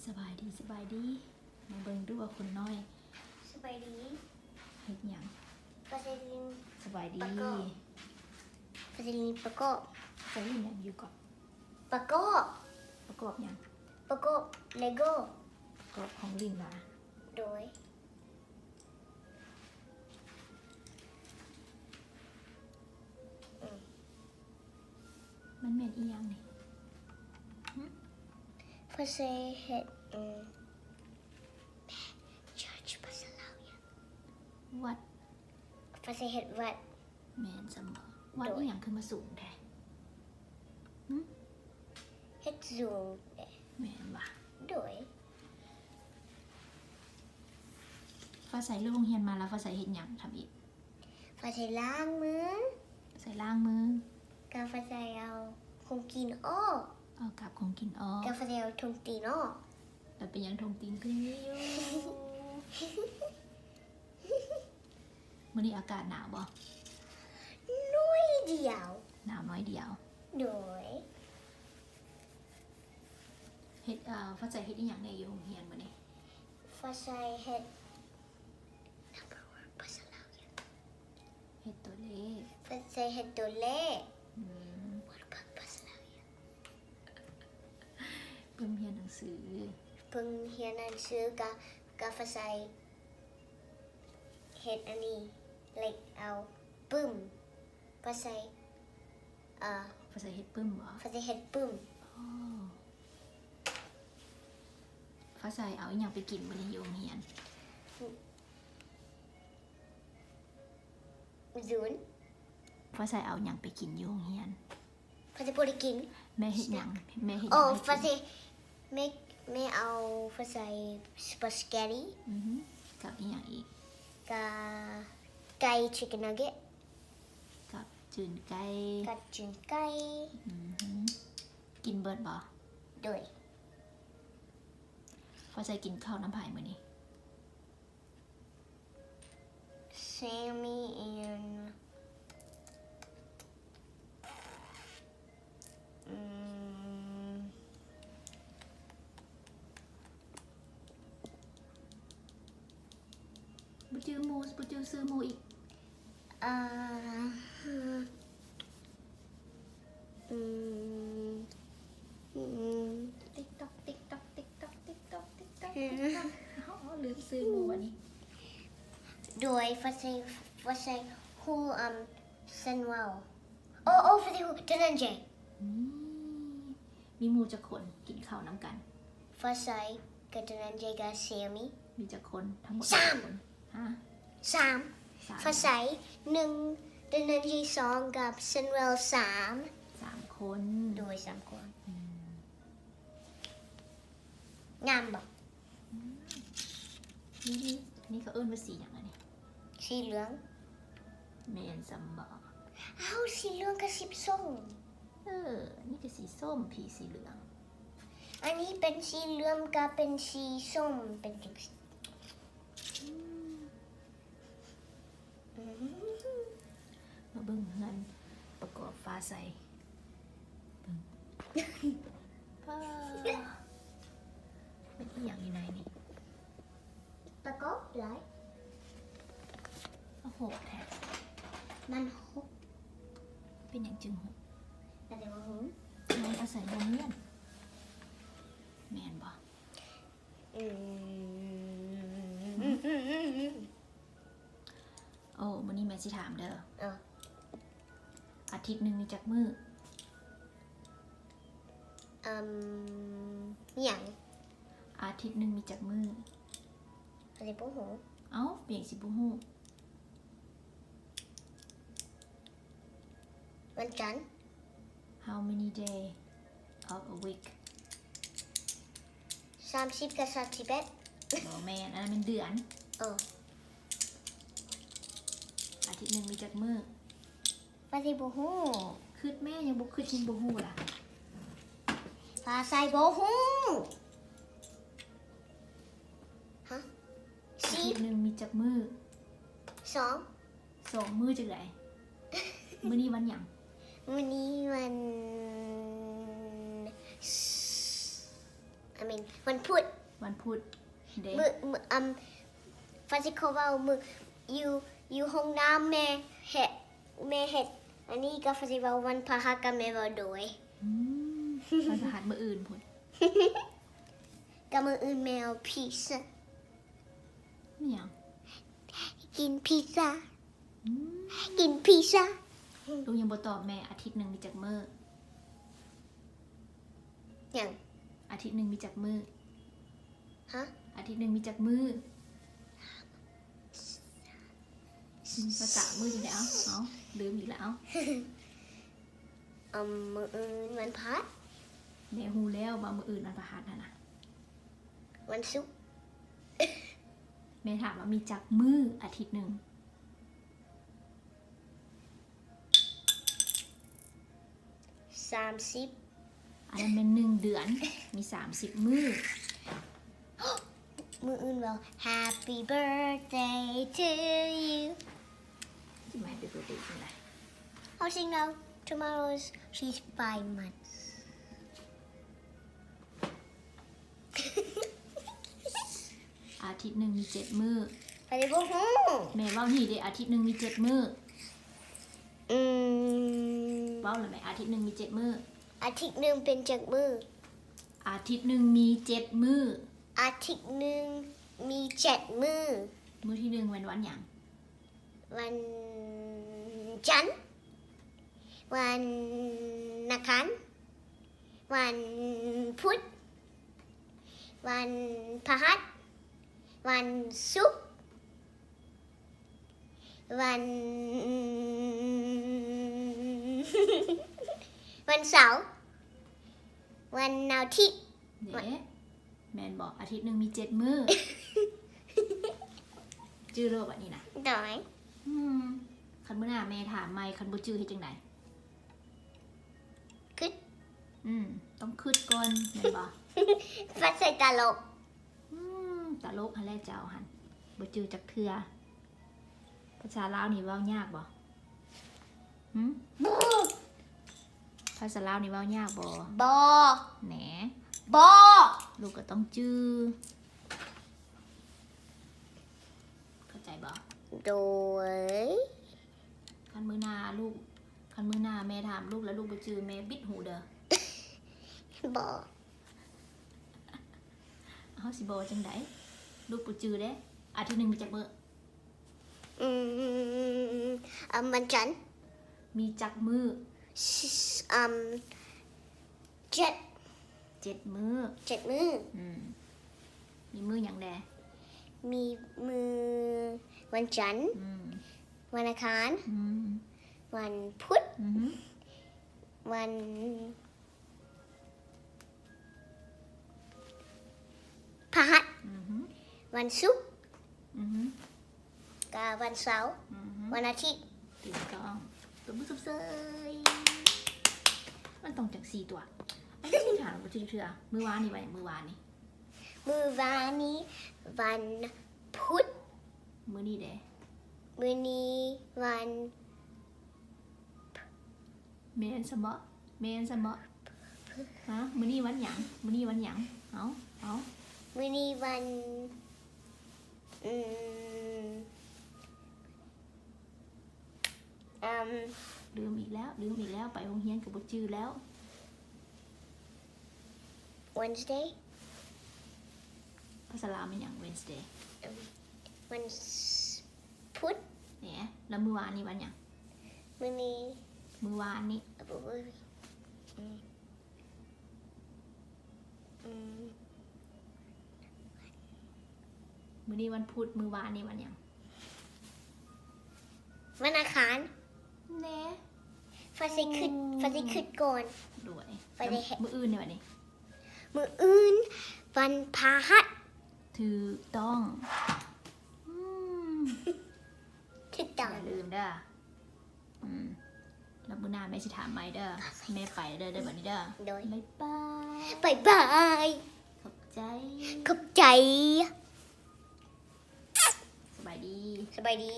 สบายดีมาเบิ่งดูว่าคนน้อย สบายดี เฮ็ดหยัง ฟาเซลิน สบายดี ปะกอบ ฟาเซลินประกอบ ใส่ลินหยังอยู่ก่อน ประกอบ ประกอบหยัง ประกอบเลโก้ ประกอบของลินล่ะ โดยอืม มันแม่นอีหยังนี่ ฟาเซเฮ็ดchurch ภาษาลาวเนี่ย วัด ฟาเซเฮ็ดวัด แม่นเสมอวัด โดย อีหยังขึ้นมาสูงแท้ เฮ็ดสูง แม่นว่ะ โดย ฟ้าใส่เลิกโรงเรียนมาแล้วฟ้าใส่เฮ็ดหยังทำอีก ฟาเซล้างมือ ใส่ล้างมือก าฟาเซเอาคงกินอ้อ เอากลับของกินออก กาฟาเซเอาทงตีนอ้อ แล้วเป็นหยังทงตีนขึ้นนี่อยู่มื้อนี้อากาศหนาวบ่ น้อยเดียว หนาวน้อยเดียว โดย เฮ็ดฟ้าใส่เฮ็ดอีหยังในอยู่โรงเรียนมื้อนี้ ฟาเซเฮ็ด number one ภาษาลาวเนี่ย เฮ็ดตัวเลข ฟาเซเฮ็ดตัวเลข อืม วันพักภาษาลาวเนี่ย เพิ่นเรียนหนังสือ เพิ่งเรียนหนังสือกาฟาเซเฮ็ดอันนี้เล็กเอาปึ้มฟาเซภาษาเฮ็ดปึ้มบ่ ฟาเซเฮ็ดปึ้ม อ๋อฟ้าใสเอาอีหยังไปกินมื้อนี้อยู่โรงเรียน ศูนย์ ฟ้าใสเอาหยังไปกินอยู่โรงเรียน ฟาเซบ่ได้กิน แม่เฮ็ดหยังแม่เฮ็ดห โอ้ ยังให้ ฟาเซ กิน ไม่เอาฟาเซสปาเกตตี้ อือฮึกับอีหยังอีก กับไก่ชิคกี้นนักเก็ต กับจืนไก่ กับจุนไก่ อือฮึกินเบิดบ่ โดย ฟ้าใสกินข้าวน้ำไผ่มื้อนี้ Sammy and um, บ่จื้อหมู่บ่จื้อซื้อหมู่อีก ติ๊กต๊อกติ๊กต๊อกติ๊กต๊อกติ๊กต๊อกติ๊กต๊อกติ๊กต๊อกเฮาลืมซื้อหมู่วันนี้ โดยฟาเซฮูเซนวลโอ้ฟาเซฮูเดนันเจ มีหมู่จักคนกินข้าวน้ำกัน ฟาเซกับเดนันเจกับเซมี่ มีจักคนทั้งหมด สาม กี่คนฮะ สาม สาม ฟาเซหนึ่งเดนันเจสองกับเซนวลสาม คน โดยสามคนงามบอก นี่เขาเอิ้นว่าสีอย่างไรนี่ สีเหลือง แมนซัมบอ เอาสีเหลืองกับสีส้ม นี่ก็สีส้มผีสีเหลือง อันนี้เป็นสีเหลืองกับเป็นสีส้มเป็นสี มาเบิ่งเงินประกอบฟ้าใสเบิ่งป้าเป็นอีหยังอยู่ในนี่ ประกอบหลาย โอ้โหแท้ มันหก เป็นอย่างจึงหก อะไรวะหู น้องอาศัยโรงเรียนแมนบ่โอ้มื้อนี้แม่สิถามเด้ออาทิตย์หนึงมีจักมื้อ อย่าง อาทิตย์หนึงมีจักมื้อ อะไรพวกหู เอ้าเปลี่ยนสิบ่ฮู้ วันจันทร์ How many day of a week 30กับ31บ่แม่นอันนั้นเป็นเดือน อาทิตย์หนึงมีจักมื้อ อะไรพวกหู คืดแม่ยังบ่คืดยังบ่ฮู้ล่ะ ภาษาพวกหูฮะ อา สี่ ทิตย์หนึงมีจักมื้อ สอง 2 มื้อจังได๋มื้อนี้วันหยัง วันนี้วัน I mean วันพุธ วันพุธเด้ มือฟาสิโคเว้ามืออยู่ห้องน้ำแม่เฮ็ดอันนี้ก็ฟาสิเว้าวันพฤหัสก็แม่เว้าโดย วันพฤหัสมื้ออื่นพุ่น ก็มืออื่นแมวพิซซ่า นี่หยัง กินพิซซ่า อืม กินพิซซ่า ลูกยังบ่ตอบแม่อาทิตย์หนึงมีจักมื้อ อย่าง อาทิตย์หนึงมีจักมื้อ ฮะ อาทิตย์หนึงมีจักมื้อภาษามื้อจังได๋เอาลืมอีกแล้ว มืออื่นวันพัด แม่ฮู้แล้วว่ามื้ออื่นวันพฤหัสน่ะนะ วันศุกร์ แม่ถามว่ามีจักมื้ออาทิตย์หนึง 30 อันนั้นแม่น1เดือนมี30มื้อ มืออื่นเว้า Happy birthday to you สิมาให้ไปเปิดเด็กจังได๋ How she know tomorrow's she's 5 months อาทิตย์หนึงมี7มื้อ ไปเลยบ่ฮู้ แม่เว้านี่เด้อาทิตย์หนึงมี7มื้อ อืม เว้าแล้วแม่อาทิตย์หนึงมี7มื้อ อาทิตย์หนึงเป็นจักมือ อาทิตย์หนึงมี7มื้อ อาทิตย์หนึงมี7มื้อ มื้อที่1วันหยัง วันจันทร์วันอังคารวันพุธวันพฤหัสวันศุกร์วัน วันเสาร์วันอาทิตย์ เด้แม่นบอกอาทิตย์หนึงมี7มื้อ จื้อโลกบัดนี้นะ ดอย คันมื้อหน้าแม่ถามใหม่คันบ่จื้อเฮ็ดจังได คิด ต้องคิดก่อนแม่นบ่ ฟัดใส่ตลก ตลกหั่นแหละเจ้าหั่นบ่จื้อจักเทื่อภาษาลาวนี่เว้ายากบ่หึภาษาลาวนี่เว้ายากบ่ บอ แหน บอ ลูกก็ต้องจื้อเข้าใจบ่ โดย คันมื้อหน้าแม่ถามลูกแล้วลูกบ่จื้อแม่บิดหูเด้อบ อ เฮาสิบ่จังไดลูกบ่จื้อเด้อาทิตย์หนึงมีจักมื้อ วันจันทร์ มีจักมื้อ เจ็ด 7มื้อ มื้อ มีมื้อหยังแด มีมือวันจันทร์วันอังคาร วันพุธ วันพฤหัส วันศุกร์กับวันเสาร์วันอาทิตย์ ถูกต้องตัวมือซุบเซยมันต้องจาก4ตัวอันนี้ถามบ่จื้อเทื่อมื้อวานนี่ไว้มื้อวานนี่ มือวานนี้วันพุธ มื้อนี้เด้ มือนี้วัน แม่นซะบ่ฮะมื้อนี้วันหยังมื้อนี้วันหยังเอา มือนี้วันลืมอีกแล้วไปโรงเรียนก็บ่จื้อแล้ว Wednesday ภาษาลาวมันหยัง Wednesday วันพุธ แหนแล้วมื้อวานนี่วันหยัง มือนี้ มื้อวานนี่ มื้อนี้วันพุธมื้อวานนี่วันหยัง วันอังคาร แหน ฟาสิขึ้นก่อน ด้วย ไปได้ มื้ออื่นนี่วันนี้ มืออื่นวันพฤหัส ถูกต้อง ถูก อ ต้อง ย่าลืมเด้อแล้วมื้อหน้าแม่สิถามใหม่เด้อแม่ไปเด้อบัดนี้เด้อ โดย บ๊ายบาย บาย ขอบใจ ขอบใจ สบายดี สบายดี